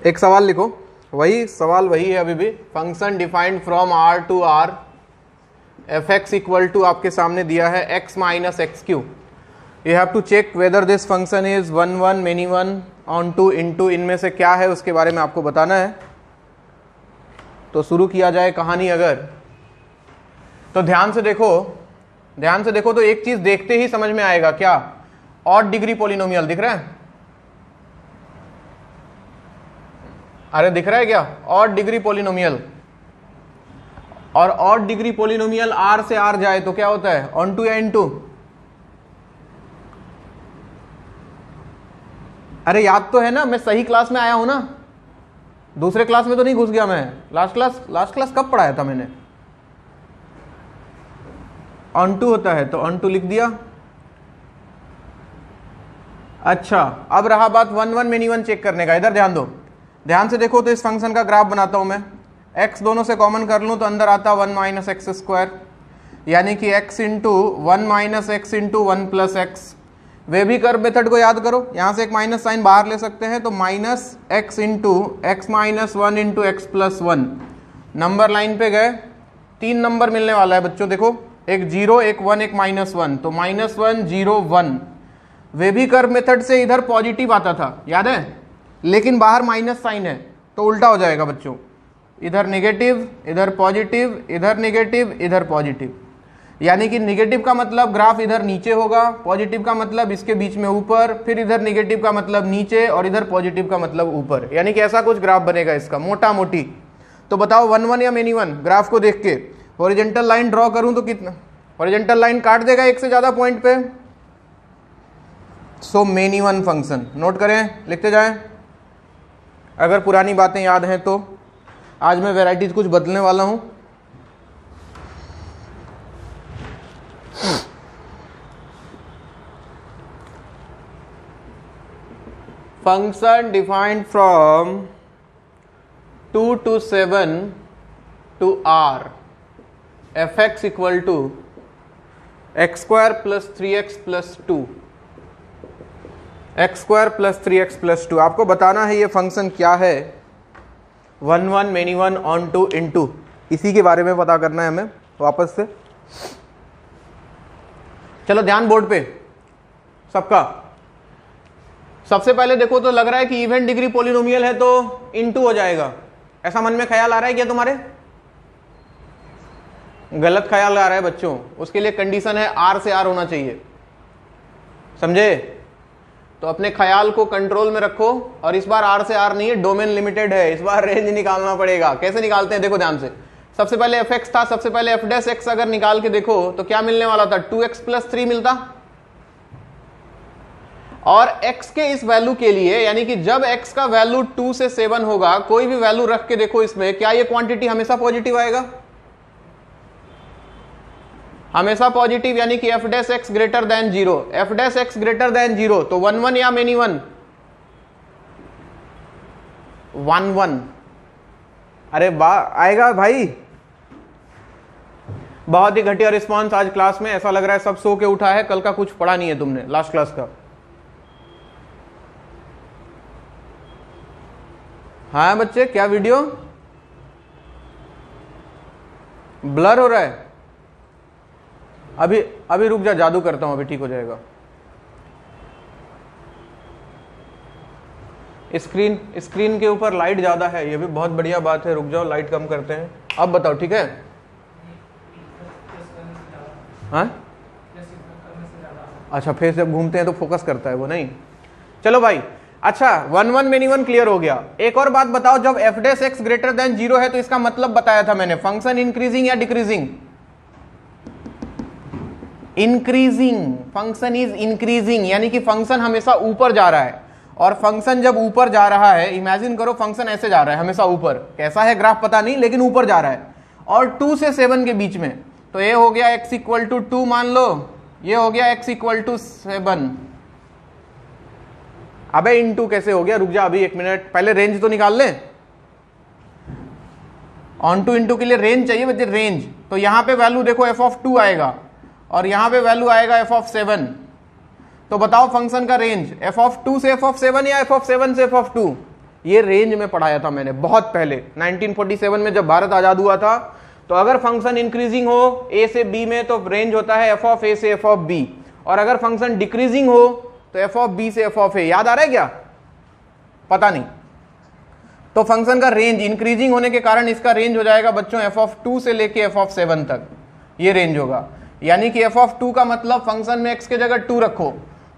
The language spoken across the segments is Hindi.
एक सवाल लिखो, वही सवाल वही है अभी भी। Function defined from R to R, F x equal to आपके सामने दिया है X minus X Q. You have to check whether this function is one one, many one, onto, into, इनमें से क्या है उसके बारे में आपको बताना है। तो शुरू किया जाए कहानी। अगर तो ध्यान से देखो, ध्यान से देखो तो एक चीज देखते ही समझ में आएगा। क्या? ऑड डिग्री पॉलिनोमियल दिख रहा है? अरे दिख रहा है क्या? Odd degree polynomial. और ऑड डिग्री पॉलिनोमियल आर से आर जाए तो क्या होता है? ऑन टू या इन टू? अरे याद तो है ना, मैं सही क्लास में आया हूं ना, दूसरे क्लास में तो नहीं घुस गया मैं। लास्ट क्लास कब पढ़ाया था मैंने? ऑन टू होता है तो ऑन टू लिख दिया। अच्छा, अब रहा बात one one many one check करने का। इधर ध्यान दो, ध्यान से देखो तो इस फंक्शन का ग्राफ बनाता हूं मैं। x दोनों से कॉमन कर लूं तो अंदर आता 1 माइनस एक्स स्क्वायर, यानी कि x into 1 minus x into 1 plus x. वे भी कर्व मेथड को याद करो, यहां से एक माइनस साइन बाहर ले सकते हैं तो minus x into x minus 1 into x plus 1। Number line पे गए, 3 नंबर मिलने वाला है बच्चों। देखो, एक 0, एक 1, एक माइनस 1, तो माइनस 1 0 1। वे भी कर्व मेथड से इधर पॉजिटिव आता था, याद है, लेकिन बाहर माइनस साइन है तो उल्टा हो जाएगा बच्चों। इधर नेगेटिव, इधर पॉजिटिव, इधर नेगेटिव, इधर पॉजिटिव। यानी कि नेगेटिव का मतलब ग्राफ इधर नीचे होगा, पॉजिटिव का मतलब इसके बीच में ऊपर, फिर इधर नेगेटिव का मतलब नीचे और इधर पॉजिटिव का मतलब ऊपर। यानी कि ऐसा कुछ ग्राफ बनेगा इसका मोटा मोटी। तो बताओ वन वन या मेनी वन? ग्राफ को देख के हॉरिजॉन्टल लाइन ड्रॉ करूं तो कितना? हॉरिजॉन्टल लाइन काट देगा एक से ज्यादा पॉइंट पे। So many one function note करें, लिखते जाएं। अगर पुरानी बातें याद हैं तो आज मैं वैरायटीज कुछ बदलने वाला हूं। Function defined from 2 to 7 to r, F x equal to X square plus 3x plus 2, X square plus 3x plus 2। आपको बताना है ये फंक्शन क्या है। One one, many one, onto, into, इसी के बारे में पता करना है हमें वापस से। चलो ध्यान बोर्ड पे सबका। सबसे पहले देखो तो लग रहा है कि इवन डिग्री पॉलिनोमियल है तो इन टू हो जाएगा। ऐसा मन में ख्याल आ रहा है क्या तुम्हारे? गलत ख्याल आ रहा है बच्चों। उसके लिए कंडीशन है आर से आर होना चाहिए, समझे? तो अपने ख्याल को कंट्रोल में रखो। और इस बार आर से आर नहीं है, डोमेन लिमिटेड है, इस बार रेंज निकालना पड़ेगा। कैसे निकालते हैं देखो ध्यान से। सबसे पहले एफ एक्स था, सबसे पहले एफ डैश एक्स अगर निकाल के देखो तो क्या मिलने वाला था? 2x प्लस 3 मिलता। और x के इस वैल्यू के लिए, यानी कि जब x का वैल्यू 2 से 7 होगा, कोई भी वैल्यू रख के देखो इसमें, क्या ये क्वांटिटी हमेशा पॉजिटिव आएगा? हमेशा पॉजिटिव, यानी कि F dash x greater than 0, F dash x greater than 0। तो 1 1 या मेनी वन? 1 1। अरे वाह, आएगा भाई। बहुत ही घटिया रिस्पॉन्स आज क्लास में। ऐसा लग रहा है सब सो के उठा है, कल का कुछ पढ़ा नहीं है तुमने लास्ट क्लास का। हाँ बच्चे, क्या वीडियो ब्लर हो रहा है? अभी रुक जा, जादू करता हूं, अभी ठीक हो जाएगा। स्क्रीन के ऊपर लाइट ज्यादा है, ये भी बहुत बढ़िया बात है। रुक जाओ, लाइट कम करते हैं। अब बताओ, ठीक है? हाँ अच्छा, फेस जब घूमते हैं तो फोकस करता है वो, नहीं? चलो भाई, अच्छा, one one many one clear हो गया। एक और बात बताओ, जब F dash x greater than 0 है तो इसका मतलब बताया था मैंने, फंक्शन इंक्रीजिंग या decreasing? Increasing. Function is increasing, यानी कि फंक्शन हमेशा ऊपर जा रहा है। और फंक्शन जब ऊपर जा रहा है, इमेजिन करो फंक्शन ऐसे जा रहा है हमेशा ऊपर, कैसा है ग्राफ पता नहीं, लेकिन ऊपर जा रहा है, और 2 से 7 के बीच में। तो ये हो गया x इक्वल टू 2 मान लो, ये हो गया x इक्वल टू 7। अबे इनटू कैसे हो गया? रुक जा अभी 1 मिनट, पहले रेंज तो निकाल ले। ऑन टू इंटू के लिए रेंज चाहिए बच्चे, रेंज। तो यहां पे वैल्यू देखो f(2) आएगा और यहां पे वैल्यू आएगा f(7). तो बताओ फंक्शन का रेंज f(2) से f(7) या f(7) से f(2)? ये रेंज में पढ़ाया था मैंने बहुत पहले 1947 में जब भारत आजाद हुआ था। तो अगर फंक्शन इंक्रीजिंग हो ए से बी में तो रेंज होता है एफ ऑफ ए से एफ ऑफ बी, और अगर फंक्शन डिक्रीजिंग हो तो एफ ऑफ बी से एफ ऑफ ए। याद आ रहा है क्या? पता नहीं। तो फंक्शन का रेंज इंक्रीजिंग होने के कारण इसका रेंज हो जाएगा बच्चों एफ ऑफ 2 से लेके एफ ऑफ 7 तक, ये रेंज होगा। यानी कि एफ ऑफ 2 का मतलब फंक्शन में x के जगह 2 रखो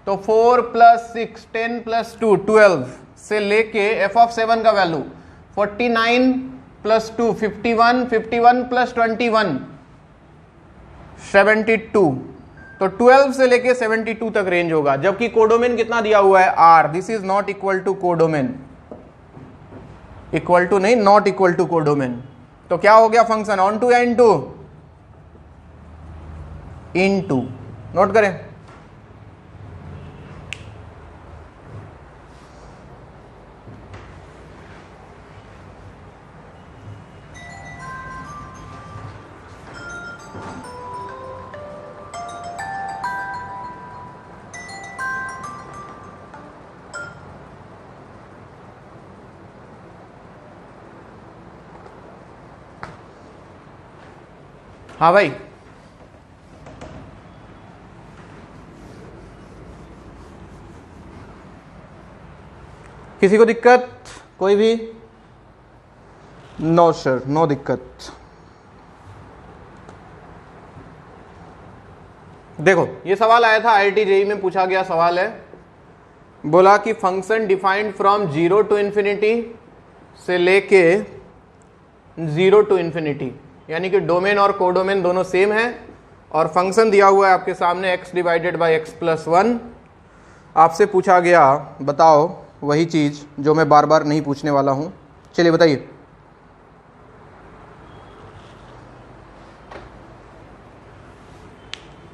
तो 4 + 6 10 + 2 12 से लेके एफ ऑफ 7 का वैल्यू 49 + 2 51 51 + 21 72। तो 12 से लेके 72 तक रेंज होगा। जबकि कोडोमेन कितना दिया हुआ है r, this is not equal to codomain, equal to नहीं, नॉट इक्वल टू कोडोमेन। तो क्या हो गया फंक्शन, ऑन टू या इनटू? इनटू। नोट करें। हाँ भाई, किसी को दिक्कत? कोई भी? नो सर, नो दिक्कत। देखो ये सवाल आया था IIT JEE में, पूछा गया सवाल है, बोला कि function defined from 0 to infinity से लेके 0 to infinity, यानी कि डोमेन और कोडोमेन दोनों सेम है, और फंक्शन दिया हुआ है आपके सामने x / x + 1। आपसे पूछा गया बताओ वही चीज जो मैं बार बार नहीं पूछने वाला हूं। चलिए बताइए।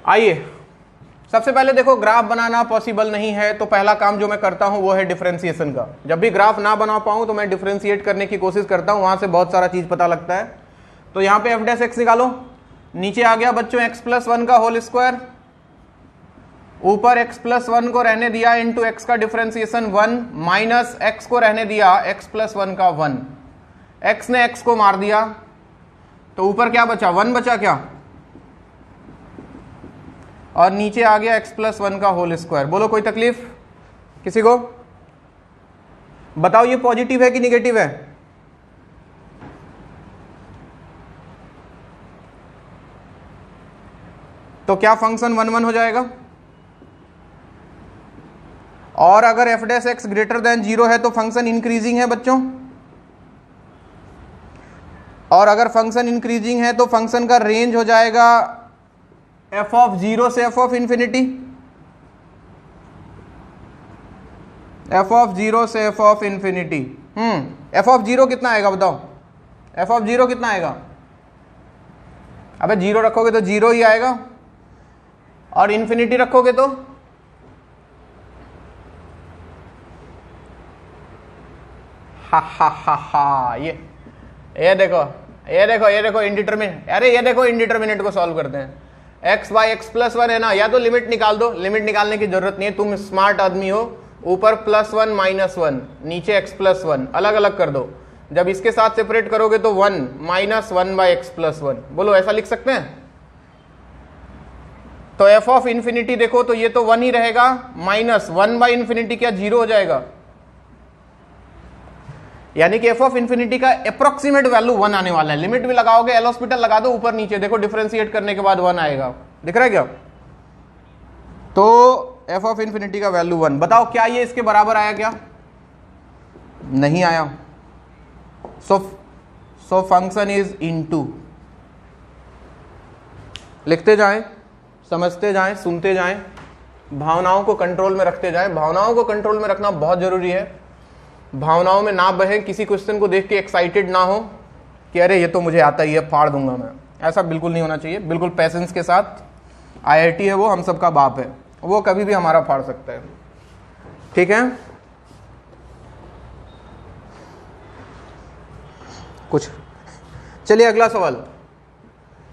आइए सबसे पहले देखो, ग्राफ बनाना पॉसिबल नहीं है तो पहला काम जो मैं करता हूं वो है डिफरेंशिएशन का। जब भी ग्राफ ना बना पाऊं तो मैं डिफरेंशिएट करने की कोशिश करता हूं, वहां से बहुत सारा चीज पता लगता है। तो यहां पे f' निकालो, नीचे आ गया बच्चों x + 1 का होल स्क्वायर, ऊपर x + 1 को रहने दिया इंटू x का डिफरेंशिएशन 1 माइनस x को रहने दिया x + 1 का 1। x ने x को मार दिया तो ऊपर क्या बचा, 1 बचा क्या, और नीचे आ गया x + 1 का होल स्क्वायर। बोलो कोई तकलीफ किसी को? बताओ ये पॉजिटिव है कि निगेटिव है? तो क्या फंक्शन 1 1 हो जाएगा? और अगर f' ग्रेटर देन 0 है तो फंक्शन इंक्रीजिंग है बच्चों, और अगर फंक्शन इंक्रीजिंग है तो फंक्शन का रेंज हो जाएगा f ऑफ 0 से f of infinity, f of 0 से f of infinity. f of 0 कितना आएगा बताओ, f ऑफ 0 कितना आएगा? अबे 0 रखोगे तो 0 ही आएगा, और इंफिनिटी रखोगे तो हा ये देखो इंडिटरमिनेट। अरे ये देखो इंडिटरमिनेट को सॉल्व करते हैं। x / x + 1 है ना, या तो लिमिट निकाल दो, लिमिट निकालने की जरूरत नहीं है, तुम स्मार्ट आदमी हो। ऊपर +1 - 1, नीचे x + 1, अलग अलग कर दो। जब इसके साथ सेपरेट करोगे तो 1 - 1/x + 1। बोलो ऐसा लिख सकते हैं? तो f ऑफ इंफिनिटी देखो तो ये तो 1 ही रहेगा, माइनस 1/∞ क्या 0 हो जाएगा? यानी कि f ऑफ इंफिनिटी का अप्रोक्सीमेट वैल्यू 1 आने वाला है। लिमिट भी लगाओगे, एल हॉस्पिटल लगा दो ऊपर नीचे, देखो डिफरेंशिएट करने के बाद 1 आएगा। दिख रहा है क्या? तो f ऑफ इंफिनिटी का वैल्यू 1। बताओ क्या ये इसके बराबर आया क्या? नहीं आया। So function is into. लिखते जाएं, समझते जाएं, सुनते जाएं, भावनाओं को कंट्रोल में रखते जाएं। भावनाओं को कंट्रोल में रखना बहुत जरूरी है। भावनाओं में ना बहे, किसी क्वेश्चन को देख के एक्साइटेड ना हो कि अरे ये तो मुझे आता ही है, फाड़ दूंगा मैं। ऐसा बिल्कुल नहीं होना चाहिए। बिल्कुल पैसेंस के साथ। IIT है वो हम सबका बाप है, वो कभी भी हमारा फाड़ सकता है। ठीक है, कुछ चलिए अगला सवाल।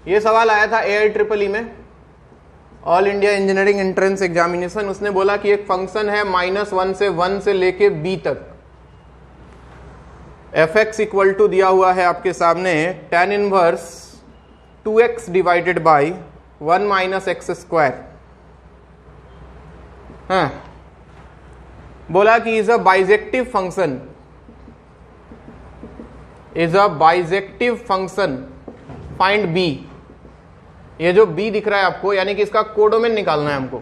ये सवाल आया था AIEEE में, all India engineering entrance examination. उसने बोला कि एक फंक्शन है -1 से 1 से लेके b तक, एफ एक्स इक्वल टू दिया हुआ है आपके सामने tan inverse 2x divided by 1 minus X square. हाँ, बोला कि is a bijective function, is a bijective function, find B. ये जो b दिख रहा है आपको, यानी कि इसका कोडोमेन निकालना है हमको।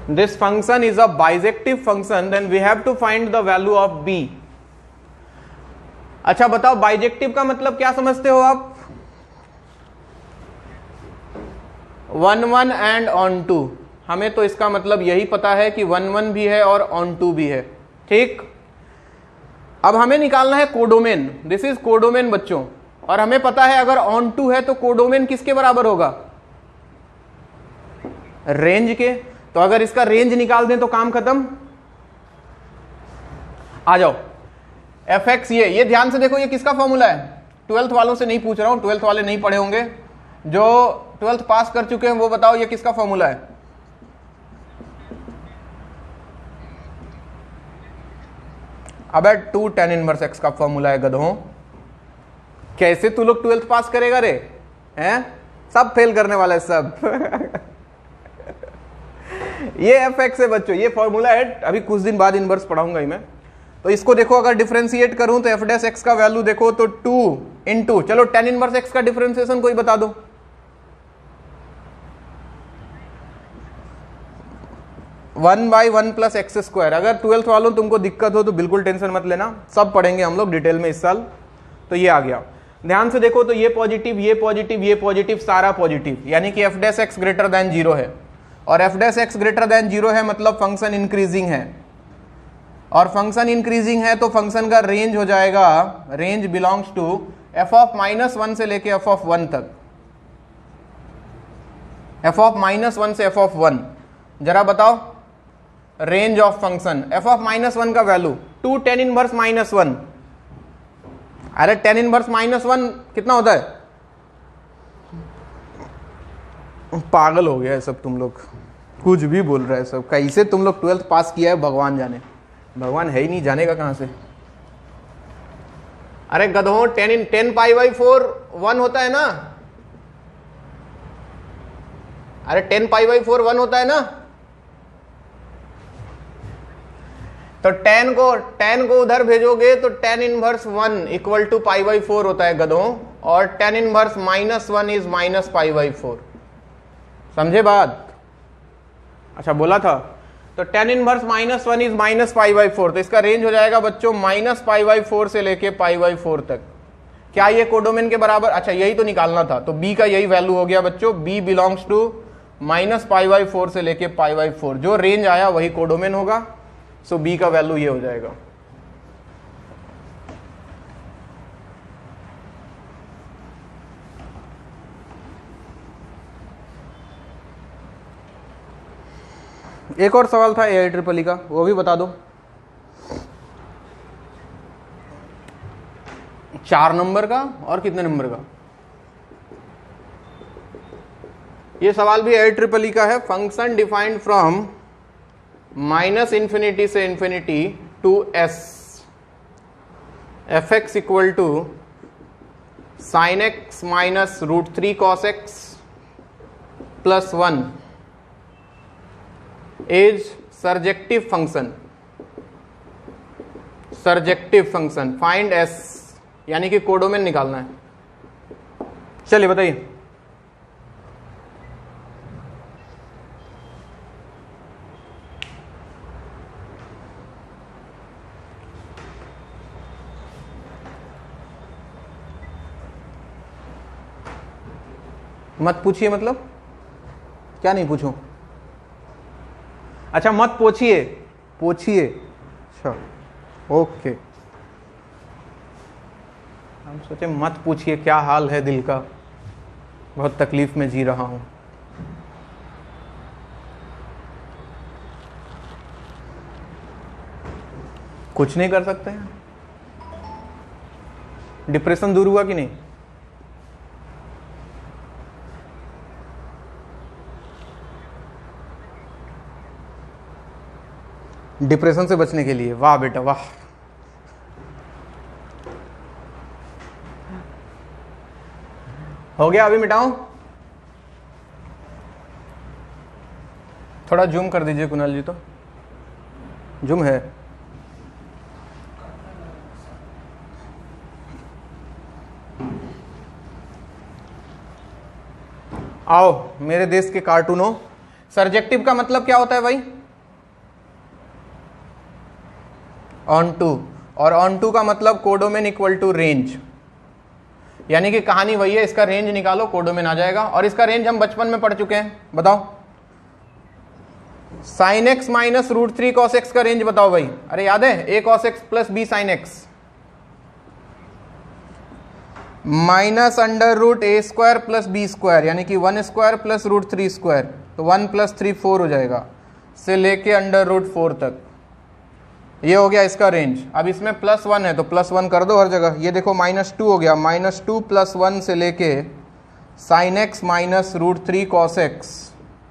This function is a bijective function, then we have to find the value of b। अच्छा बताओ, बाइजेक्टिव का मतलब क्या समझते हो आप? 1 1 एंड ऑन टू। हमें तो इसका मतलब यही पता है कि 1 1 भी है और ऑन टू भी है, ठीक। अब हमें निकालना है कोडोमेन। दिस इज कोडोमेन बच्चों, और हमें पता है अगर ऑन टू है तो कोडोमेन किसके बराबर होगा? रेंज के। तो अगर इसका रेंज निकाल दें तो काम खत्म। आ जाओ, एफ एक्स, ये ध्यान से देखो, ये किसका फॉर्मूला है? 12th वालों से नहीं पूछ रहा हूं, 12th वाले नहीं पढ़े होंगे। जो 12th पास कर चुके हैं वो बताओ ये किसका फॉर्मूला है? अबे 2 tan इनवर्स x का फॉर्मूला है गधों। कैसे तू लोग 12th पास करेगा रे? हैं? सब फेल करने वाला है सब। ये एफ एक्स है बच्चों, ये फॉर्मूला है। अभी कुछ दिन बाद इनवर्स पढ़ाऊंगा ही मैं। तो इसको देखो, अगर डिफरेंशिएट करूं तो एफ डैश एक्स का वैल्यू देखो तो 2 इंटू, चलो tan इनवर्स एक्स का डिफरेंशिएशन कोई बता दो। One by one plus x square. अगर 12th वालों तुमको दिक्कत हो तो बिल्कुल टेंशन मत लेना, सब पढ़ेंगे हम लोग डिटेल में इस साल। तो ये आ गया, ध्यान से देखो तो ये पॉजिटिव, ये पॉजिटिव, ये पॉजिटिव, सारा पॉजिटिव, यानी कि F dash x greater than 0 है। और F dash x greater than 0 है मतलब फंक्शन इंक्रीजिंग है, और फंक्शन इंक्रीजिंग है तो फंक्शन का रेंज हो जाएगा, range belongs to F of -1 से लेके एफ ऑफ 1 तक, एफ ऑफ -1 से एफ ऑफ 1। जरा बताओ range of function, F of -1 का वैल्यू 2 tan इनवर्स -1। अरे tan इनवर्स -1 कितना होता है? पागल हो गया है सब तुम लोग, कुछ भी बोल रहे हैं सब। कैसे तुम लोग 12th पास किया है भगवान जाने, भगवान है ही नहीं, जानेगा कहां से? अरे गधों, 10 π/4 1 होता है ना? अरे 10 π/4 1 होता है ना? तो tan को उधर भेजोगे तो tan इनवर्स 1 इक्वल टू π/4 होता है गधों, और tan इनवर्स -1 इज -π/4। समझे बात? अच्छा बोला था। तो tan इनवर्स -1 इज -π/4, तो इसका रेंज हो जाएगा बच्चों -π/4 से लेके π/4 तक। क्या ये कोडोमेन के बराबर? अच्छा यही तो निकालना था, तो b का यही वैल्यू हो गया बच्चों, b बिलोंग्स टू -π/4 से लेके π/4। जो रेंज आया वही कोडोमेन होगा, सो b का वैल्यू ये हो जाएगा। एक और सवाल था AIEEE का, वो भी बता दो। 4 नंबर का और कितने नंबर का? ये सवाल भी AIEEE का है। फंक्शन डिफाइंड फ्रॉम -∞ से infinity to s, F x equal to sin x minus √3 cos x plus 1 is surjective function, surjective function, find s, यानी कि कोडोमेन निकालना है। चलिए बताइए। मत पूछिए मतलब क्या नहीं पूछूं? अच्छा मत पूछिए, पूछिए। अच्छा ओके, हम सोचे मत पूछिए, क्या हाल है दिल का, बहुत तकलीफ में जी रहा हूं। कुछ नहीं कर सकते हैं? डिप्रेशन दूर हुआ कि नहीं? डिप्रेशन से बचने के लिए, वाह बेटा वाह, हो गया, अभी मिटाऊं? थोड़ा जूम कर दीजिए कुणाल जी, तो जूम है। आओ मेरे देश के कार्टूनों, सर्जेक्टिव का मतलब क्या होता है भाई? ऑन टू, और ऑन टू का मतलब कोडोमेन इक्वल टू रेंज, यानी कि कहानी वही है, इसका रेंज निकालो कोडोमेन आ जाएगा। और इसका रेंज हम बचपन में पढ़ चुके हैं, बताओ। Sine x minus root 3 cos x का रेंज बताओ भाई। अरे याद है, a cos x plus b sine x minus under root a square plus b square, यानी कि 1 स्क्वायर प्लस रूट 3 स्क्वायर, तो 1 प्लस 3 4 हो जाएगा, से लेके अंडर रूट 4 तक। ये हो गया इसका रेंज। अब इसमें प्लस 1 है तो प्लस 1 कर दो हर जगह। ये देखो -2 हो गया, -2 प्लस 1 से लेके sine x minus root 3 cos x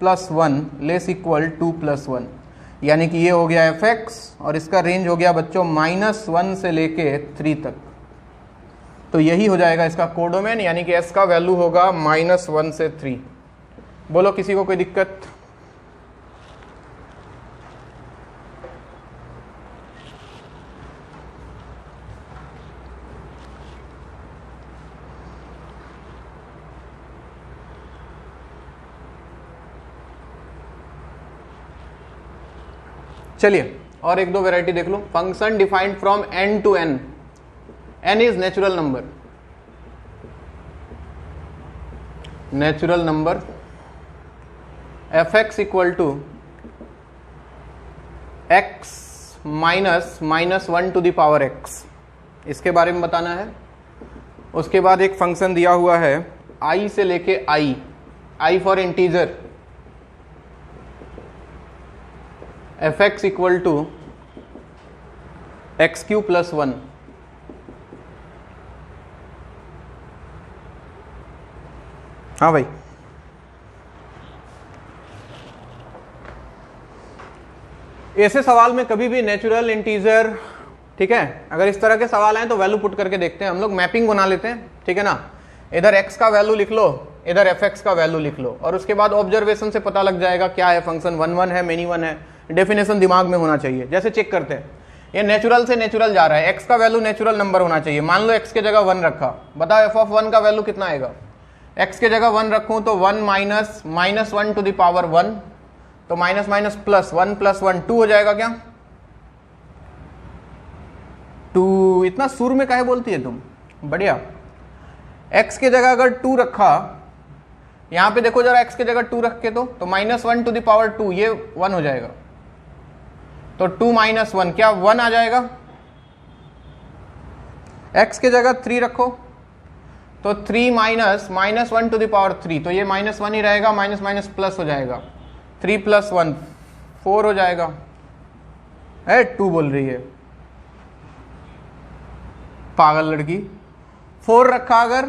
plus 1 less equal 2 plus 1, यानी कि ये हो गया एफ एक्स, और इसका रेंज हो गया बच्चों -1 से लेके 3 तक। तो यही हो जाएगा इसका कोडोमेन, यानी कि एस का वैल्यू होगा -1 से 3। बोलो किसी को कोई दिक्कत? चलिए और एक दो वैरायटी देख लो। Function defined from n to n, n is natural number, natural number f x equal to x minus -1 to the power x, इसके बारे में बताना है। उसके बाद एक फंक्शन दिया हुआ है i से लेके i for integer, F x equal to X Q plus 1। हाँ भाई, ऐसे सवाल में कभी भी नेचुरल इंटीजर, ठीक है, अगर इस तरह के सवाल आए तो वैल्यू पुट करके देखते हैं हम लोग, मैपिंग बना लेते हैं, ठीक है ना। इधर x का वैल्यू लिख लो, इधर fx का वैल्यू लिख लो, और उसके बाद ऑब्जर्वेशन से पता लग जाएगा क्या है फंक्शन, 1 1 है, मेनी 1 है, डेफिनेशन दिमाग में होना चाहिए। जैसे चेक करते हैं, ये नेचुरल से नेचुरल जा रहा है, x का वैल्यू नेचुरल नंबर होना चाहिए। मान लो x के जगह 1 रखा, बताओ f ऑफ 1 का वैल्यू कितना आएगा? x के जगह 1 रखूं तो 1 माइनस -1 टू द पावर 1, तो माइनस माइनस प्लस 1 प्लस 1 2 हो जाएगा क्या? 2। इतना सुर में काहे बोलती है तुम? बढ़िया। x के जगह अगर 2 रखा, यहां पे देखो जरा, x के जगह 2 रख के तो -1 टू द पावर 2, ये 1 हो जाएगा, तो 2 माइनस 1 क्या 1 आ जाएगा। x के जगह 3 रखो तो 3 माइनस -1 टू द पावर 3, तो ये -1 ही रहेगा, माइनस माइनस प्लस हो जाएगा, 3 प्लस 1 4 हो जाएगा। 2 बोल रही है पागल लड़की। 4 रखा अगर,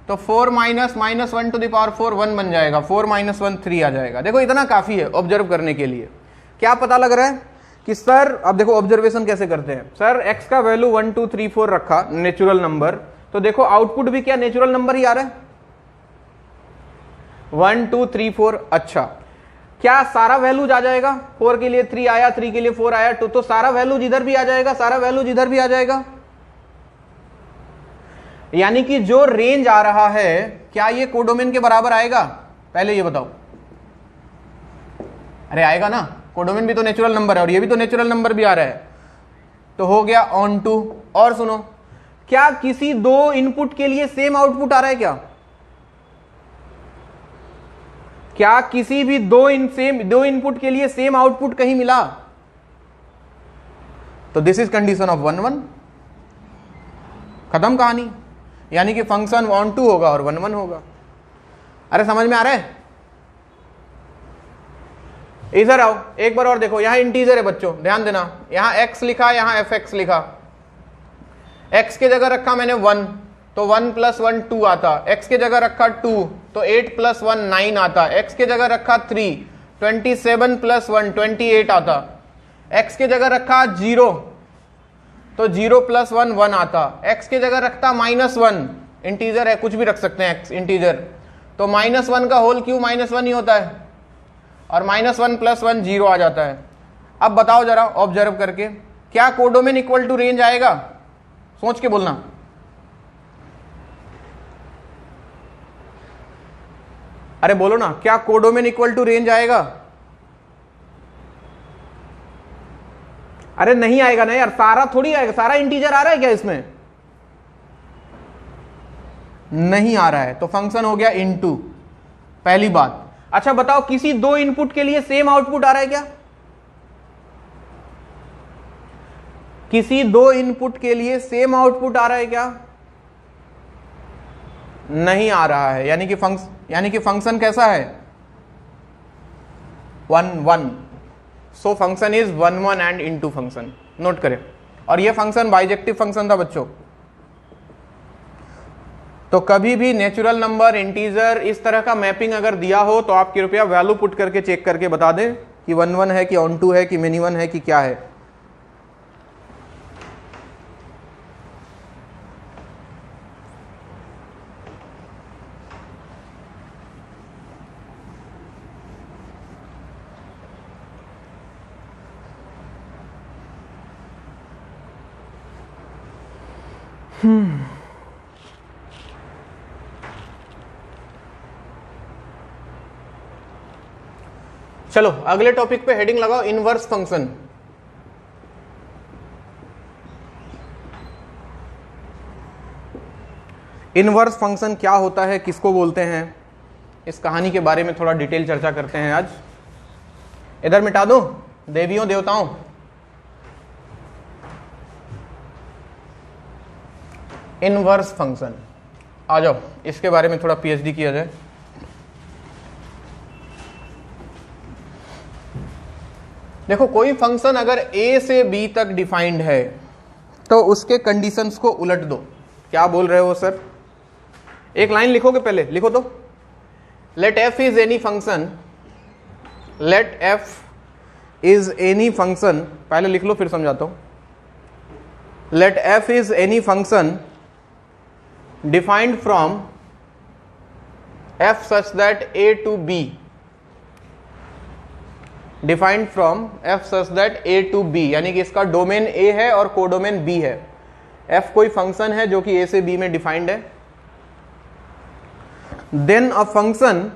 तो 4 माइनस -1 टू द पावर 4 1 बन जाएगा, 4 माइनस 1 3 आ जाएगा। देखो इतना काफी है ऑब्जर्व करने के लिए। क्या पता लग रहा है कि सर, अब देखो ऑब्जर्वेशन कैसे करते हैं। सर x का वैल्यू 1 2 3 4 रखा नेचुरल नंबर, तो देखो आउटपुट भी क्या नेचुरल नंबर ही आ रहा है, 1 2 3 4। अच्छा, क्या सारा वैल्यूज आ जाएगा? 4 के लिए 3 आया, 3 के लिए 4 आया, तो सारा वैल्यूज इधर भी आ जाएगा, सारा वैल्यूज इधर भी आ जाएगा। यानी कि जो रेंज आ रहा है, क्या ये कोडोमेन के बराबर आएगा? पहले ये बताओ। अरे आएगा ना, कोडोमेन भी तो नेचुरल नंबर है और ये भी तो नेचुरल नंबर भी आ रहा है, तो हो गया ऑन टू। और सुनो, क्या किसी दो इनपुट के लिए सेम आउटपुट आ रहा है क्या? क्या किसी भी दो इनपुट के लिए सेम आउटपुट कहीं मिला? तो दिस इज कंडीशन ऑफ 1 1, खत्म कहानी। यानी कि फंक्शन ऑन टू होगा और 1 1 होगा। अरे समझ में आ रहा है? इधर आओ एक बार और देखो, यहां इंटीजर है बच्चों, ध्यान देना, यहां x लिखा, यहां fx लिखा। x के जगह रखा मैंने 1, तो 1 प्लस 1 2 आता। x के जगह रखा 2, तो 8 प्लस 1 9 आता। x के जगह रखा 3, 27 प्लस 1 28 आता। x के जगह रखा 0, तो 0 प्लस 1 1 आता। x के जगह रखता -1, इंटीजर है, कुछ भी रख सकते हैं एक्स इंटीजर, तो -1 का होल क्यूब -1 ही होता है और -1 + 1 0 आ जाता है। अब बताओ जरा ऑब्जर्व करके, क्या कोडोमेन इक्वल टू रेंज आएगा? सोच के बोलना। अरे बोलो ना, क्या कोडोमेन इक्वल टू रेंज आएगा? अरे नहीं आएगा ना यार, सारा थोड़ी आएगा, सारा इंटीजर आ रहा है क्या इसमें? नहीं आ रहा है, तो फंक्शन हो गया इनटू, पहली बात। अच्छा बताओ, किसी दो इनपुट के लिए सेम आउटपुट आ रहा है क्या? किसी दो इनपुट के लिए सेम आउटपुट आ रहा है क्या? नहीं आ रहा है, यानी कि फंक्शन कैसा है? 1 1। So function is 1 1 and into function, note करें। और ये फंक्शन बाइजेक्टिव फंक्शन था बच्चों। तो कभी भी नेचुरल नंबर, इंटीजर, इस तरह का मैपिंग अगर दिया हो तो आप कृपया वैल्यू पुट करके चेक करके बता दें कि 1 1 है कि ऑन टू है कि मिनी 1 है कि क्या है। चलो अगले टॉपिक पे हेडिंग लगाओ, इनवर्स फंक्शन। इनवर्स फंक्शन क्या होता है, किसको बोलते हैं, इस कहानी के बारे में थोड़ा डिटेल चर्चा करते हैं आज। इधर मिटा दो देवियों देवताओं। इनवर्स फंक्शन, आ जाओ इसके बारे में थोड़ा पीएचडी किया जाए। देखो, कोई फंक्शन अगर a से b तक डिफाइंड है तो उसके कंडीशंस को उलट दो। क्या बोल रहे हो सर? एक लाइन लिखोगे, पहले लिखो तो, let f is any function, let f is any function, पहले लिख लो फिर समझाता हूं। Let f is any function defined from f such that a to b, defined from f such that a to b, यानी कि इसका डोमेन a है और कोडोमेन b है। f कोई फंक्शन है जो कि a से b में डिफाइंड है। Then a function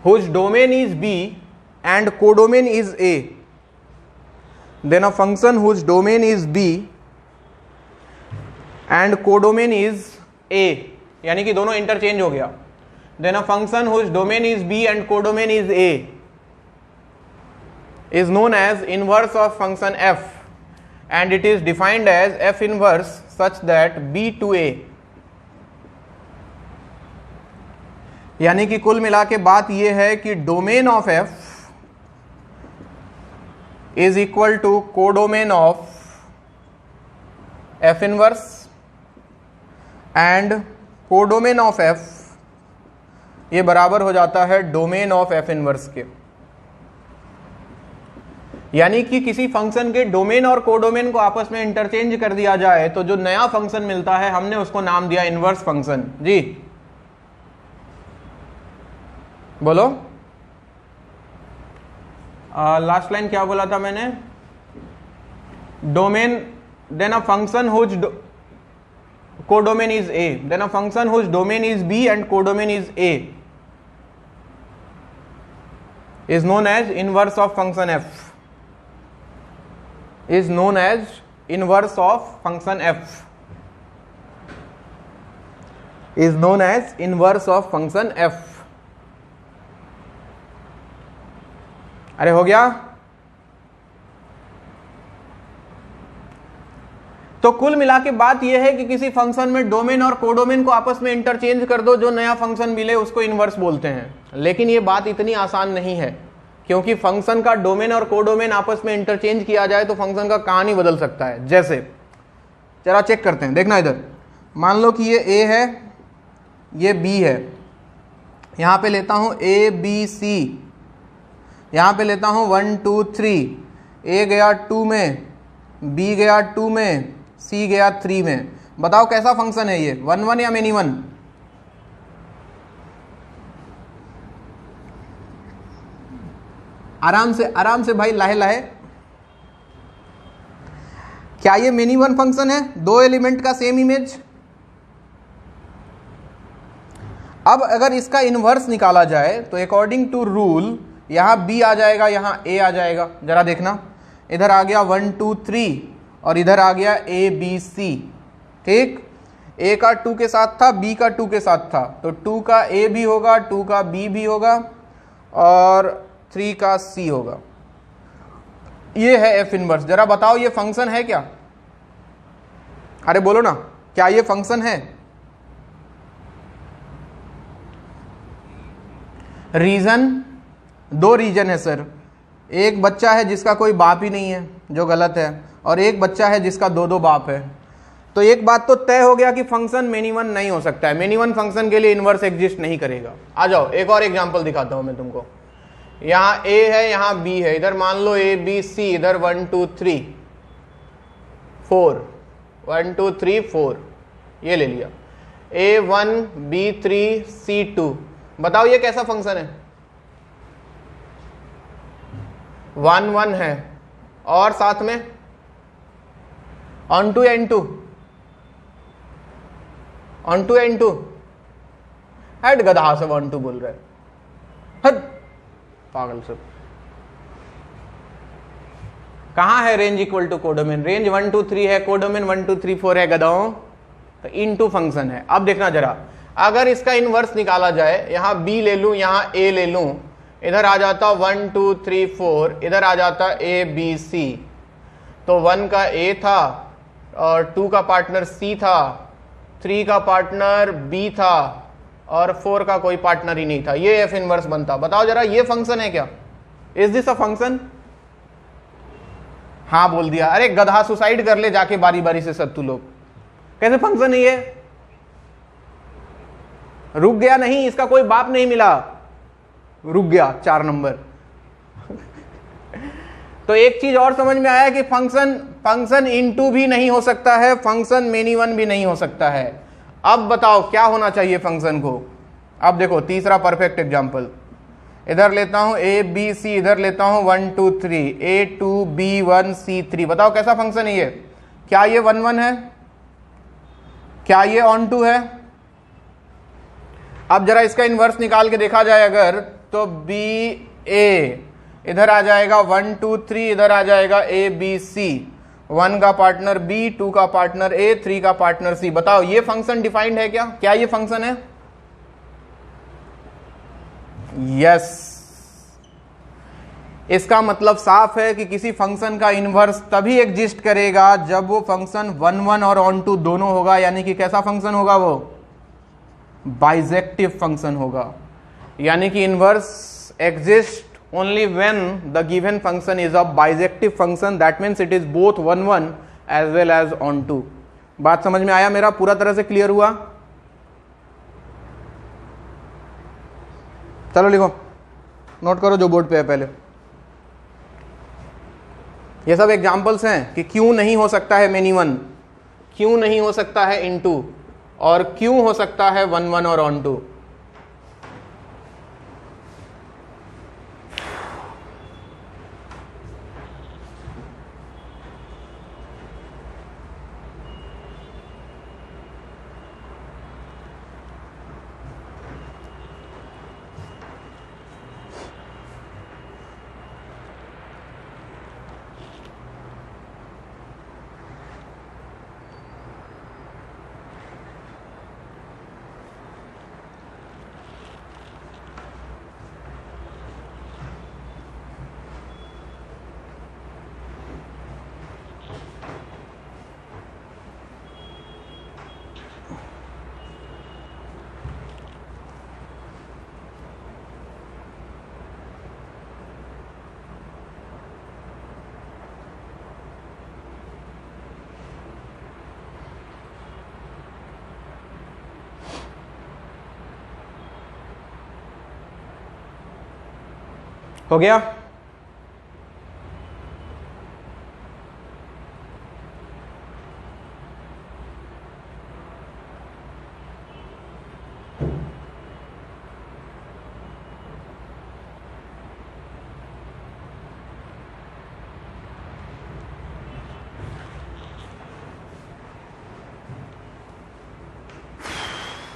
whose domain is b and codomain is a, then a function whose domain is b and codomain is a, यानी कि दोनों इंटरचेंज हो गया। then a function whose domain is b and codomain is a is known as inverse of function f, and it is defined as f inverse such that b to a, यानी कि कुल मिला के बात यह है कि domain of f is equal to codomain of f inverse and codomain of f ये बराबर हो जाता है डोमेन ऑफ f इनवर्स के। यानी कि किसी फंक्शन के डोमेन और कोडोमेन को आपस में इंटरचेंज कर दिया जाए तो जो नया फंक्शन मिलता है, हमने उसको नाम दिया इनवर्स फंक्शन। जी बोलो, लास्ट लाइन क्या बोला था मैंने? Domain, then a function whose codomain is a, then a function whose domain is b and codomain is a is known as inverse of function f, is known as inverse of function f, is known as inverse of function f। अरे हो गया? तो कुल मिला के बात यह है कि किसी फंक्शन में डोमेन और कोडोमेन को आपस में इंटरचेंज कर दो, जो नया फंक्शन मिले उसको इनवर्स बोलते हैं। लेकिन यह बात इतनी आसान नहीं है, क्योंकि फंक्शन का डोमेन और कोडोमेन आपस में इंटरचेंज किया जाए तो फंक्शन का कहानी बदल सकता है। जैसे जरा चेक करते हैं, देखना इधर, मान लो कि ये a है, ये b है, यहां पे लेता हूं ए बी सी, यहां पे लेता हूं 1 2 3, ए गया 2 में, बी गया 2 में, सी गया 3 में। बताओ कैसा फंक्शन है ये, 1 1 या मेनी वन? आराम से भाई, लाहे लाहे। क्या ये मेनी वन फंक्शन है? दो एलिमेंट का सेम इमेज। अब अगर इसका इनवर्स निकाला जाए तो अकॉर्डिंग टू रूल यहां b आ जाएगा, यहां a आ जाएगा। जरा देखना, इधर आ गया 1 2 3 और इधर आ गया a b c। ठीक, a का 2 के साथ था, b का 2 के साथ था, तो 2 का a भी होगा, 2 का b भी होगा और 3 का c होगा। ये है f इनवर्स। जरा बताओ ये फंक्शन है क्या? अरे बोलो ना, क्या ये फंक्शन है? रीजन, दो रीजन है सर। एक बच्चा है जिसका कोई बाप ही नहीं है, जो गलत है, और एक बच्चा है जिसका दो दो बाप है। तो एक बात तो तय हो गया कि फंक्शन मेनी वन नहीं हो सकता है, मेनी वन फंक्शन के लिए इनवर्स एग्जिस्ट नहीं करेगा। आ जाओ एक और एग्जांपल दिखाता हूं मैं तुमको। यहाँ a है, यहाँ b है, इधर मान लो a b c, इधर 1 2 3 4, 1 2 3 4, ये ले लिया, a1 b3 c2। बताओ ये कैसा फंक्शन है? 1 1 है और साथ में ऑन टू एन टू, ऑन टू एन टू। हेड गधा से 1 2 बोल रहे, हद पागल सब। कहां है range equal to codomain? Range 1 2 3 है, कोडोमेन 1 2 3 4 है गधाओं, तो इनटू फंक्शन है। अब देखना जरा, अगर इसका इनवर्स निकाला जाए, यहां b ले लूं, यहां a ले लूं, इधर आ जाता 1 2 3 4, इधर आ जाता a b c। तो 1 का a था और 2 का पार्टनर c था, 3 का पार्टनर b था और 4 का कोई पार्टनर ही नहीं था। ये f इनवर्स बनता। बताओ जरा ये फंक्शन है क्या? Is this a function? हाँ बोल दिया। अरे गधा सुसाइड कर ले जाके बारी बारी से सब तू लोग। कैसे फंक्शन है ये? रुक गया नहीं, इसका कोई बाप नहीं मिला, रुक गया 4 नंबर। तो एक चीज और समझ में आया कि फंक्शन इनटू भी नहीं हो सकता है, फंक्शन मेनी वन भी नहीं हो सकता है। अब बताओ क्या होना चाहिए फंक्शन को? अब देखो तीसरा परफेक्ट एग्जांपल, इधर लेता हूं a b c, इधर लेता हूं 1 2 3, a2 b1 c3। बताओ कैसा फंक्शन है ये? क्या ये 1 1 है? क्या ये ऑन टू है? अब जरा इसका इनवर्स निकाल के देखा जाए अगर, तो b a, इधर आ जाएगा 1 2 3, इधर आ जाएगा a b c, 1 का पार्टनर b, 2 का पार्टनर a, 3 का पार्टनर c। बताओ ये फंक्शन डिफाइंड है क्या? क्या ये फंक्शन है? यस। इसका मतलब साफ है कि किसी फंक्शन का इनवर्स तभी एग्जिस्ट करेगा जब वो फंक्शन 1 1 और ऑन टू दोनों होगा। यानी कि कैसा फंक्शन होगा वो? बाइजेक्टिव फंक्शन होगा। यानी कि inverse exist only when the given function is a bijective function, that means it is both 1 1 as well as onto. बात समझ में आया मेरा? पूरा तरह से क्लियर हुआ? चलो लिखो, नोट करो जो बोर्ड पे है पहले। ये सब एग्जांपल्स हैं कि क्यों नहीं हो सकता है मेनी वन, क्यों नहीं हो सकता है इनटू, और क्यों हो सकता है 1 1 और ऑन टू। हो गया?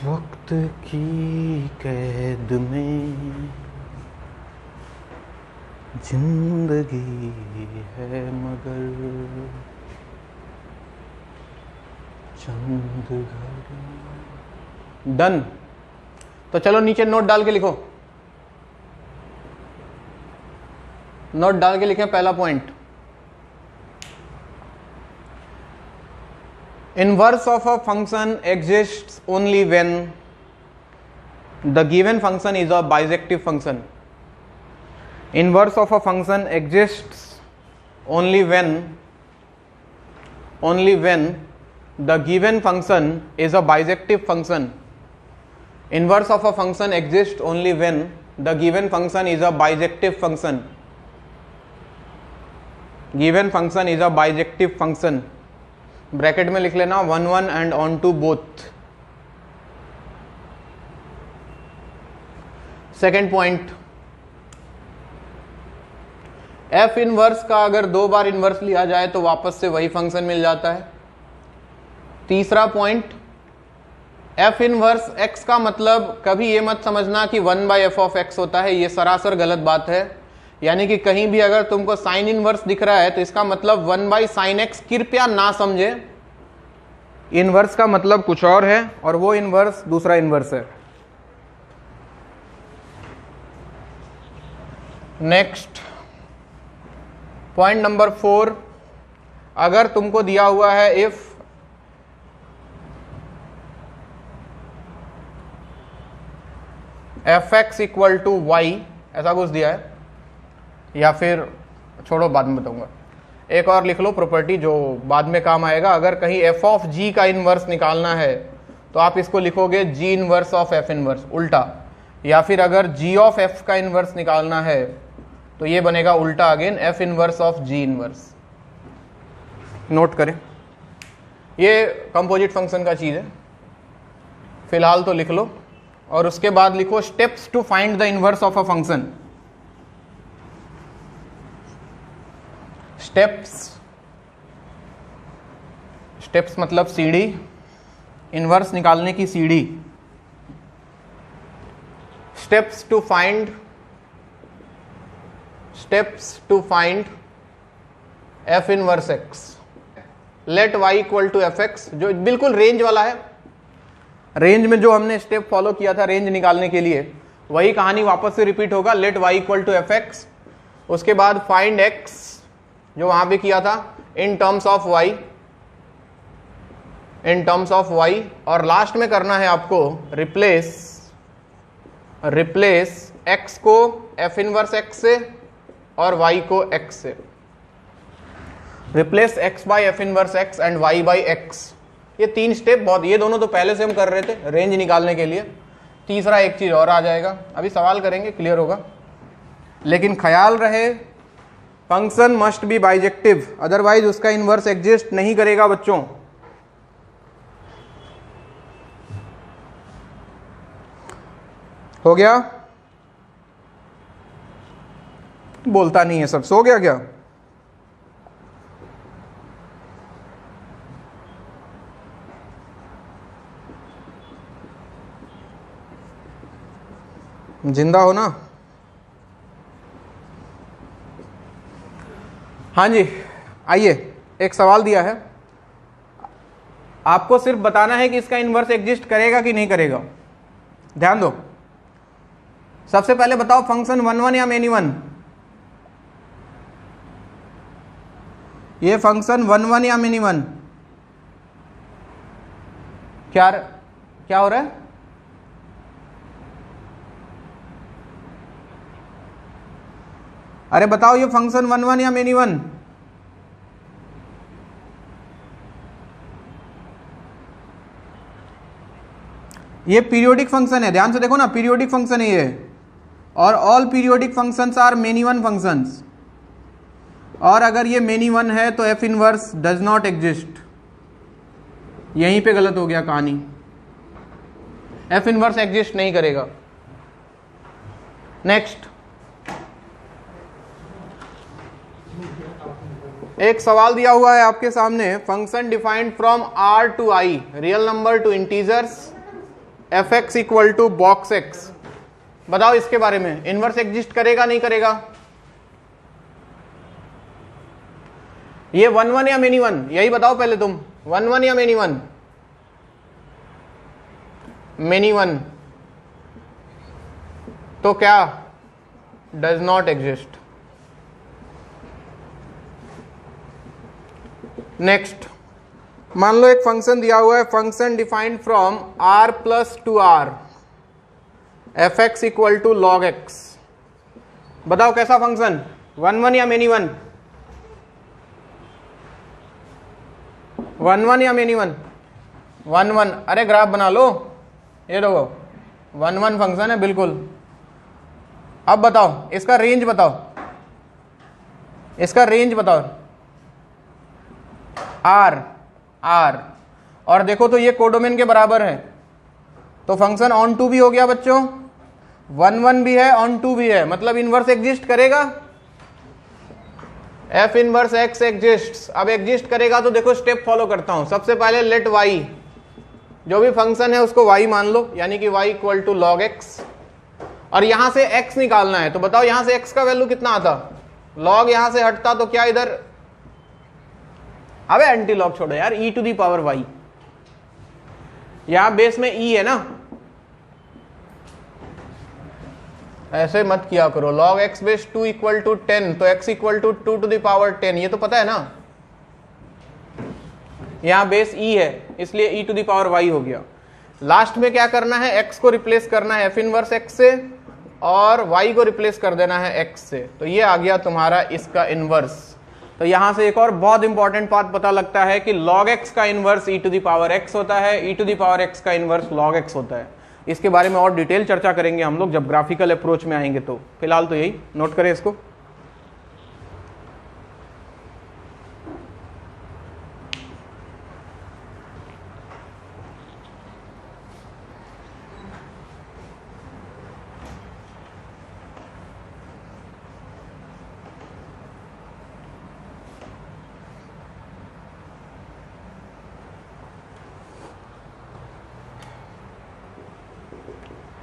वक्त की कैद में जिंदगी है मगर चंद घड़ी। डन। तो चलो नीचे नोट डाल के लिखो, नोट डाल के लिखें। पहला point, inverse of a function exists only when the given function is a bijective function. Inverse of a function exists only when the given function is a bijective function. Inverse of a function exists only when the given function is a bijective function. Given function is a bijective function. Bracket में लिख लेना 1 1 and onto both. Second point, F inverse का अगर 2 बार इनवर्स लिया जाए तो वापस से वही फंक्शन मिल जाता है। तीसरा पॉइंट, एफ इनवर्स एक्स का मतलब कभी ये मत समझना कि 1/f ऑफ एक्स होता है, ये सरासर गलत बात है। यानी कि कहीं भी अगर तुमको साइन इनवर्स दिख रहा है तो इसका मतलब 1/sin x, कृपया ना समझे। इनवर्स का मतलब कुछ और है और वो इनवर्स दूसरा इनवर्स है। नेक्स्ट पॉइंट नंबर 4, अगर तुमको दिया हुआ है if fx equal to Y, ऐसा कुछ दिया है, या फिर छोड़ो बाद में बताऊंगा। एक और लिख लो प्रॉपर्टी जो बाद में काम आएगा। अगर कहीं f ऑफ g का इनवर्स निकालना है तो आप इसको लिखोगे g inverse of f inverse, उल्टा। या फिर अगर g ऑफ f का इनवर्स निकालना है तो ये बनेगा उल्टा again, f inverse of g inverse. Note करें, ये कंपोजिट फंक्शन का चीज है, फिलहाल तो लिख लो। और उसके बाद लिखो steps to find the inverse of a function. Steps मतलब सीढ़ी, इनवर्स निकालने की सीढ़ी। Steps to find F inverse X. Let Y equal to F X, जो बिल्कुल रेंज वाला है। रेंज में जो हमने स्टेप फॉलो किया था रेंज निकालने के लिए, वही कहानी वापस से रिपीट होगा। Let Y equal to F X, उसके बाद फाइंड एक्स जो वहां पे किया था इन टर्म्स ऑफ वाई, और लास्ट में करना है आपको रिप्लेस एक्स को एफ इनवर्स एक्स से और वाई को एक्स से। Replace X by F inverse X and Y by X. ये 3 स्टेप बहुत, ये दोनों तो पहले से हम कर रहे थे रेंज निकालने के लिए। तीसरा एक चीज और आ जाएगा, अभी सवाल करेंगे, क्लियर होगा। लेकिन ख्याल रहे function must be bijective, otherwise उसका इनवर्स एग्जिस्ट नहीं करेगा बच्चों। हो गया? बोलता नहीं है सब, सो गया क्या? जिंदा हो ना? हाँ जी, आइए, एक सवाल दिया है, आपको सिर्फ बताना है कि इसका इनवर्स एग्जिस्ट करेगा कि नहीं करेगा। ध्यान दो, सबसे पहले बताओ फंक्शन 1 1 या मेनी 1? ये फंक्शन 1 1 या मेनी 1? क्या हो रहा है? अरे बताओ ये फंक्शन 1 1 या मेनी 1? ये पीरियोडिक फंक्शन है, ध्यान से देखो ना, पीरियोडिक फंक्शन है ये। और all periodic functions are many one functions, और अगर ये मेनी वन है तो F inverse does not exist. यहीं पे गलत हो गया कहानी, एफ इनवर्स एग्जिस्ट नहीं करेगा। नेक्स्ट, एक सवाल दिया हुआ है आपके सामने, function defined from R to I, real number to integers, F x equal to box X. बताओ इसके बारे में, इनवर्स एग्जिस्ट करेगा नहीं करेगा? ये वन वन या मेनी वन, यही बताओ पहले तुम, वन वन या मेनी वन? मेनी वन, तो क्या डज नॉट एग्जिस्ट। नेक्स्ट, मान लो एक फंक्शन दिया हुआ है, function defined from r plus to R, F x equal to log X. बताओ कैसा फंक्शन, वन वन या मेनी वन? वन वन या मेनी वन? One one. अरे ग्राफ बना लो, ये देखो वन वन फंक्शन है बिल्कुल। अब बताओ इसका रेंज बताओ, इसका रेंज बताओ। आर, आर, और देखो तो ये कोडोमेन के बराबर है, तो फंक्शन ऑन टू भी हो गया बच्चों, वन वन भी है, ऑन टू भी है, मतलब इनवर्स एग्जिस्ट करेगा। F inverse x exist. अब एग्जिस्ट करेगा तो देखो स्टेप फॉलो करता हूं। सबसे पहले लेट वाई, जो भी फंक्शन है उसको वाई मान लो, यानी कि Y equal to log X, और यहां से एक्स निकालना है। तो बताओ यहां से एक्स का वैल्यू कितना आता? लॉग यहां से हटता तो क्या इधर, अबे एंटी लॉग छोड़ो यार, E to the power Y, यहां बेस में ई है ना, ऐसे मत किया करो। Log X base 2 equal to 10, तो X equal to 2 to the power 10, ये तो पता है ना। यहां बेस ई है इसलिए ई टू द पावर वाई हो गया। लास्ट में क्या करना है, एक्स को रिप्लेस करना है एफ इनवर्स एक्स से, और वाई को रिप्लेस कर देना है एक्स से, तो ये आ गया तुम्हारा इसका इनवर्स। तो यहां से एक और बहुत इंपॉर्टेंट बात पता लगता है कि log x का inverse e to the power x होता है, e to the power x का इनवर्स log x होता है। इसके बारे में और डिटेल चर्चा करेंगे हम लोग जब ग्राफिकल अप्रोच में आएंगे। तो फिलहाल तो यही नोट करें इसको।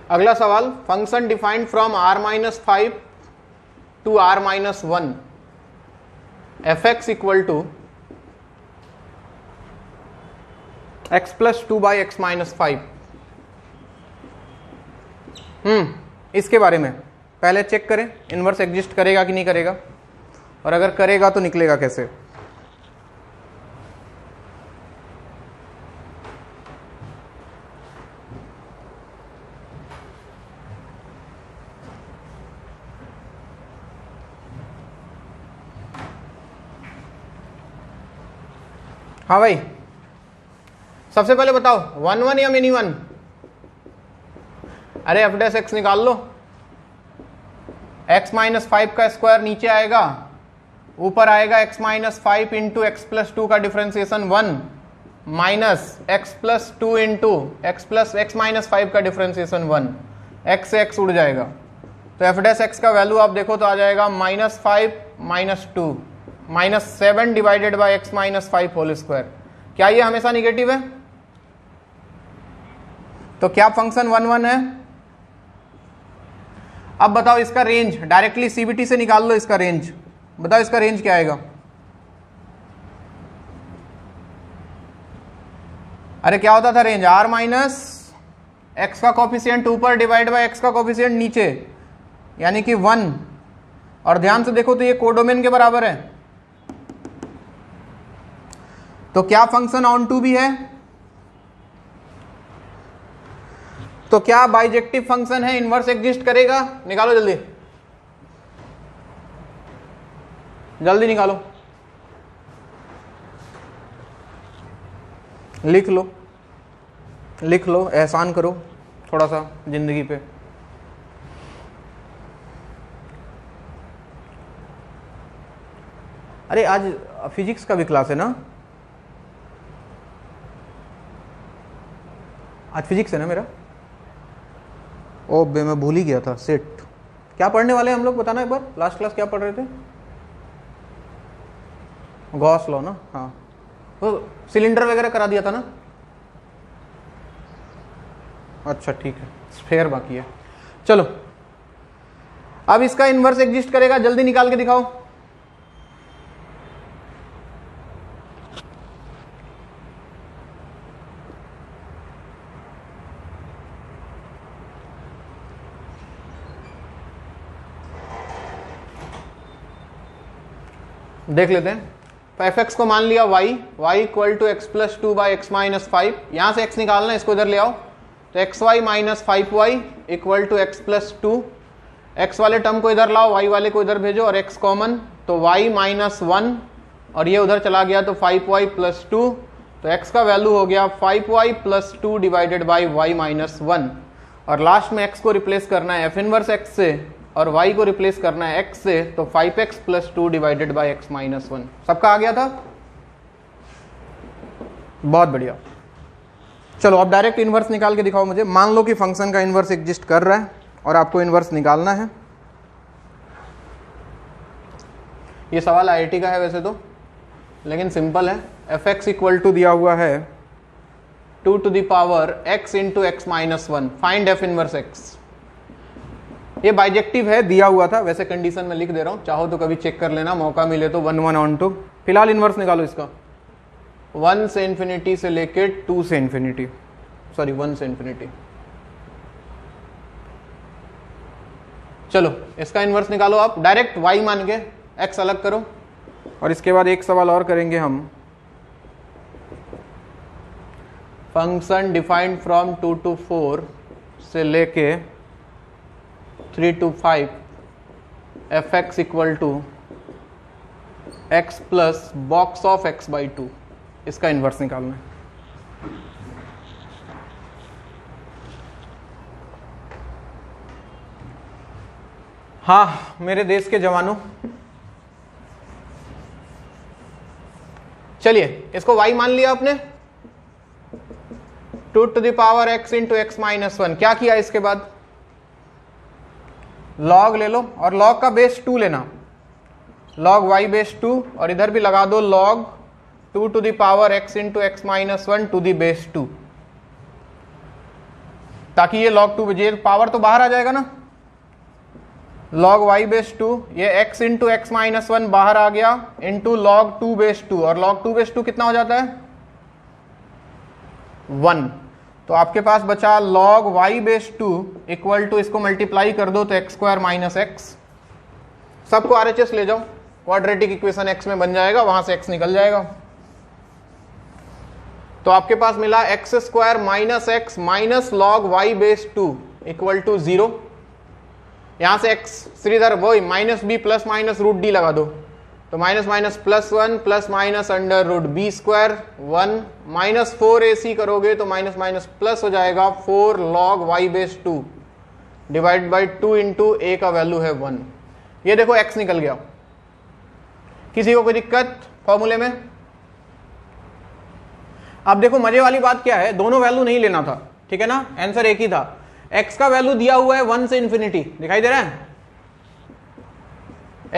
अगला सवाल, function defined from r minus 5 to r minus 1, F x equal to x plus 2 by X minus 5। इसके बारे में पहले चेक करें इनवर्स एग्जिस्ट करेगा कि नहीं करेगा, और अगर करेगा तो निकलेगा कैसे। हाँ भाई, सबसे पहले बताओ वन वन या मिनी वन? अरे एफ डैश एक्स निकाल लो, एक्स माइनस 5 का स्क्वायर नीचे आएगा, ऊपर आएगा x minus 5 into x plus 2 का differentiation 1 minus x plus 2 into x plus x minus 5 का डिफरेंशिएशन 1, एक्स से एक्स उड़ जाएगा। तो एफ डैश एक्स का वैल्यू आप देखो तो आ जाएगा minus 5 minus 2 minus 7 divided by X minus 5 whole square. क्या ये हमेशा निगेटिव है? तो क्या फंक्शन 1 1 है? अब बताओ इसका रेंज, डायरेक्टली सीबीटी से निकाल लो इसका रेंज, बताओ इसका रेंज क्या आएगा? अरे क्या होता था रेंज, आर माइनस एक्स का कोफिशिएंट ऊपर डिवाइड बाय एक्स का कोफिशिएंट नीचे, यानी कि 1। और ध्यान से देखो तो ये कोडोमेन के बराबर है, तो क्या फंक्शन ऑन टू भी है? तो क्या बाइजेक्टिव फंक्शन है, इनवर्स एग्जिस्ट करेगा? निकालो जल्दी, जल्दी निकालो, लिख लो, लिख लो, एहसान करो थोड़ा सा जिंदगी पे। अरे आज फिजिक्स का भी क्लास है ना, आज फिजिक्स है ना मेरा। ओ बे मैं भूल ही गया था। सेट क्या पढ़ने वाले हैं हम लोग, बताना एक बार। लास्ट क्लास क्या पढ़ रहे थे? गॉस लॉ ना। हाँ तो सिलेंडर वगैरह करा दिया था ना। अच्छा ठीक है, स्फेयर बाकी है। चलो अब इसका इनवर्स एग्जिस्ट करेगा, जल्दी निकाल के दिखाओ। देख लेते हैं। तो एफ एक्स को मान लिया y, y equal to x plus two by X minus 5। यहां से x निकालना है, इसको इधर ले आओ। तो X Y minus 5y equal to x plus two. X वाले टर्म को इधर लाओ, y वाले को इधर भेजो और x कॉमन, तो y माइनस 1 और ये उधर चला गया तो 5y प्लस 2। तो x का वैल्यू हो गया 5y plus 2 divided by y minus 1। और लास्ट में x को रिप्लेस करना है f इनवर्स x से और y को रिप्लेस करना है x से, तो 5x plus 2 divided by x minus 1। सबका आ गया था? बहुत बढ़िया। चलो अब डायरेक्ट इनवर्स निकाल के दिखाओ मुझे। मान लो कि फंक्शन का इनवर्स एग्जिस्ट कर रहा है और आपको इनवर्स निकालना है। ये सवाल आईआईटी का है वैसे तो, लेकिन सिंपल है। एफ एक्स इक्वल टू दिया हुआ है 2 to the power x into x minus 1। Find F inverse x। ये बाइजेक्टिव है, दिया हुआ था, वैसे कंडीशन में लिख दे रहा हूं, चाहो तो कभी चेक कर लेना, मौका मिले तो 1 1 ऑन 2। फिलहाल इनवर्स निकालो इसका। 1 से इंफिनिटी से लेके 2 से इंफिनिटी, सॉरी 1 से इंफिनिटी। चलो इसका इनवर्स निकालो आप डायरेक्ट y मान के, x अलग करो। और इसके बाद एक सवाल और करेंगे हम। फंक्शन डिफाइंड फ्रॉम 2 to 4 से लेके 3 to 5 f x equal to x plus box of x by 2। इसका इनवर्स निकालना है। हाँ मेरे देश के जवानों, चलिए इसको y मान लिया आपने, 2 to the power x into x minus 1। क्या किया इसके बाद? लॉग ले लो और लॉग का बेस 2 लेना, लॉग y बेस 2, और इधर भी लगा दो log 2 to the power x into x minus 1 to the base 2, ताकि ये लॉग 2, ये पावर तो बाहर आ जाएगा ना। लॉग y बेस 2, ये x इंटू एक्स माइनस 1 बाहर आ गया, इंटू लॉग 2 बेस 2, और लॉग 2 बेस 2 कितना हो जाता है? 1। तो आपके पास बचा log y base 2 equal to, इसको मल्टीप्लाई कर दो तो एक्स स्क्वायर माइनस एक्स। सबको RHS ले जाओ, क्वाड्रेटिक इक्वेशन x में बन जाएगा, वहां से x निकल जाएगा। तो आपके पास मिला x square minus x minus log y base 2 equal to 0। यहां से x श्रीधर वही minus b plus minus root d लगा दो, तो minus minus plus 1 plus minus under root b square 1 minus 4ac करोगे तो माइनस माइनस प्लस हो जाएगा 4 log y base 2 divide by 2 into a का वैल्यू है 1। ये देखो x निकल गया। किसी को कोई दिक्कत फॉर्मूले में? अब देखो मजे वाली बात क्या है, दोनों वैल्यू नहीं लेना था, ठीक है ना, आंसर एक ही था। x का वैल्यू दिया हुआ है 1 से इंफिनिटी, दिखाई दे रहा है,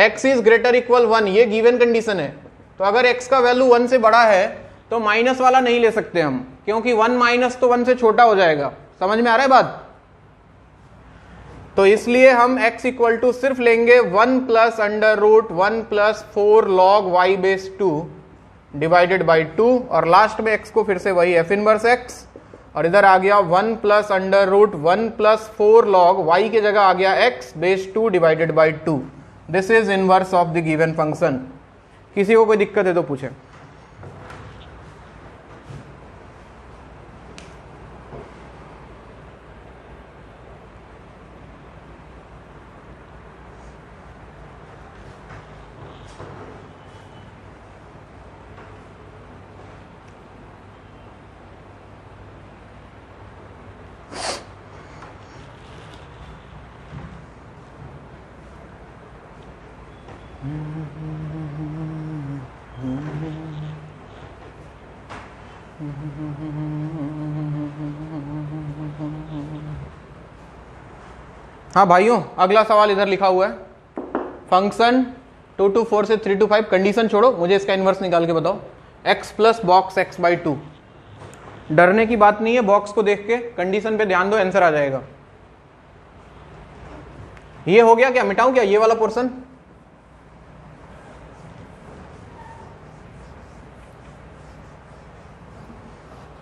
x इज ग्रेटर इक्वल 1, ये गिवन कंडीशन है। तो अगर x का वैल्यू 1 से बड़ा है तो माइनस वाला नहीं ले सकते हम, क्योंकि 1 माइनस तो 1 से छोटा हो जाएगा। समझ में आ रहा है बात? तो इसलिए हम x इक्वल टू सिर्फ लेंगे 1 plus under root 1 plus 4 log y base 2 divided by 2, और लास्ट में x को फिर से वही f इनवर्स x, और इधर आ गया 1 plus under root 1 plus 4 log y की जगह आ गया x base 2 divided by 2। This is inverse of the given function. किसी को कोई दिक्कत है तो पूछे। हाँ भाइयों, अगला सवाल इधर लिखा हुआ है, फंक्शन 2 to 4 से 3 to 5, कंडीशन छोड़ो, मुझे इसका इन्वर्स निकाल के बताओ, x प्लस बॉक्स x/2। डरने की बात नहीं है, बॉक्स को देख के कंडीशन पे ध्यान दो, आंसर आ जाएगा। ये हो गया क्या? मिटाऊं क्या ये वाला पोर्शन?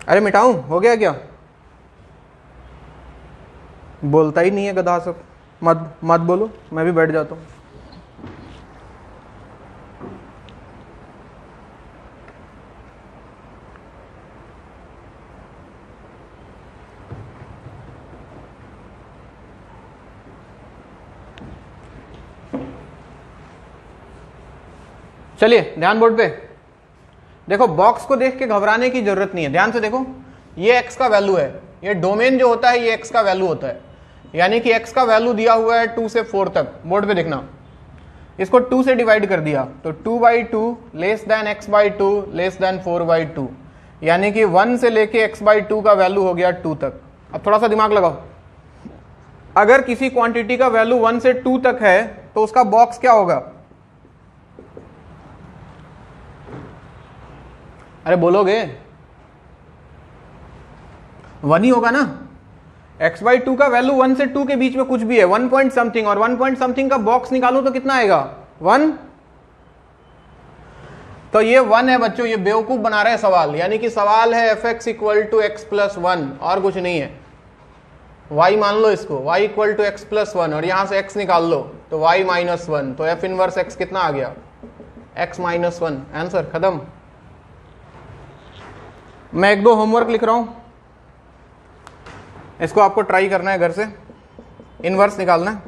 अरे मिटाऊं, हो गया क्या? बोलता ही नहीं है गधा सब। मत मत बोलो, मैं भी बैठ जाता हूं। चलिए ध्यान बोर्ड पे देखो, बॉक्स को देख के घबराने की जरूरत नहीं है। ध्यान से देखो, ये x का वैल्यू है, ये डोमेन जो होता है ये x का वैल्यू होता है, यानी कि x का वैल्यू दिया हुआ है 2 से 4 तक। बोर्ड पे देखना, इसको 2 से डिवाइड कर दिया तो 2/2 less than x/2 less than 4/2, यानी कि 1 से लेके x/2 का वैल्यू हो गया 2 तक। अब थोड़ा सा दिमाग लगाओ, अगर किसी क्वांटिटी का वैल्यू 1 से 2 तक है तो उसका बॉक्स क्या होगा? अरे बोलोगे 1 ही होगा ना। x/2 का वैल्यू 1 से 2 के बीच में कुछ भी है, 1 पॉइंट समथिंग, और 1 पॉइंट समथिंग का बॉक्स निकालो तो कितना आएगा? 1। तो ये 1 है बच्चों, ये बेवकूफ बना रहे हैं सवाल, यानी कि सवाल है fx = x + 1 और कुछ नहीं है। y मान लो इसको, y = x + 1 और यहां से x निकाल लो तो y - 1, तो f इनवर्स x कितना आ गया? x - 1। आंसर खत्म। मैं 1-2 होमवर्क लिख रहा हूं, इसको आपको ट्राई करना है घर से, इनवर्स निकालना है।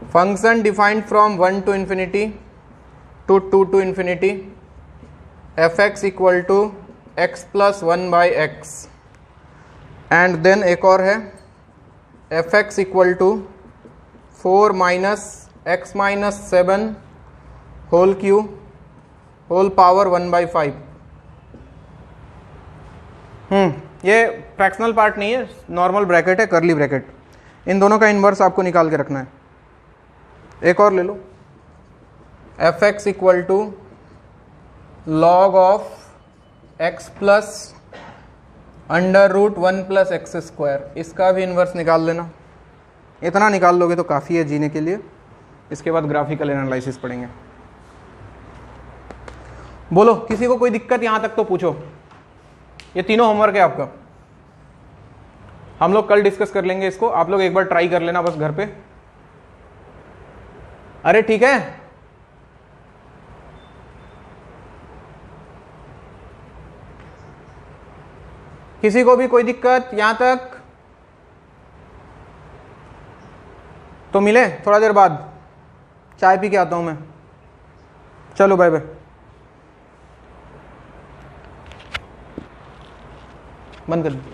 Function defined from 1 to infinity to 2 to infinity, fx = x + 1/x, and then एक और है fx = 4 - x - 7 whole cube whole power 1/5। ये फ्रैक्शनल पार्ट नहीं है, नॉर्मल ब्रैकेट है, कर्ली ब्रैकेट। इन दोनों का इन्वर्स आपको निकाल के रखना है। एक और ले लो, fx = log of x + √1 + x², इसका भी इन्वर्स निकाल लेना। इतना निकाल लोगे तो काफ़ी है जीने के लिए। इसके बाद ग्राफिकल एनालिसिस पढ़ेंगे। बोलो, किसी को कोई दिक्कत यहां तक तो पूछो। ये तीनों होमवर्क है आपका, हम लोग कल डिस्कस कर लेंगे इसको, आप लोग एक बार ट्राई कर लेना बस घर पे। अरे ठीक है, किसी को भी कोई दिक्कत यहां तक तो मिले, थोड़ा देर बाद चाय पी के आता हूं मैं। चलो बाय बाय, बंद कर दो।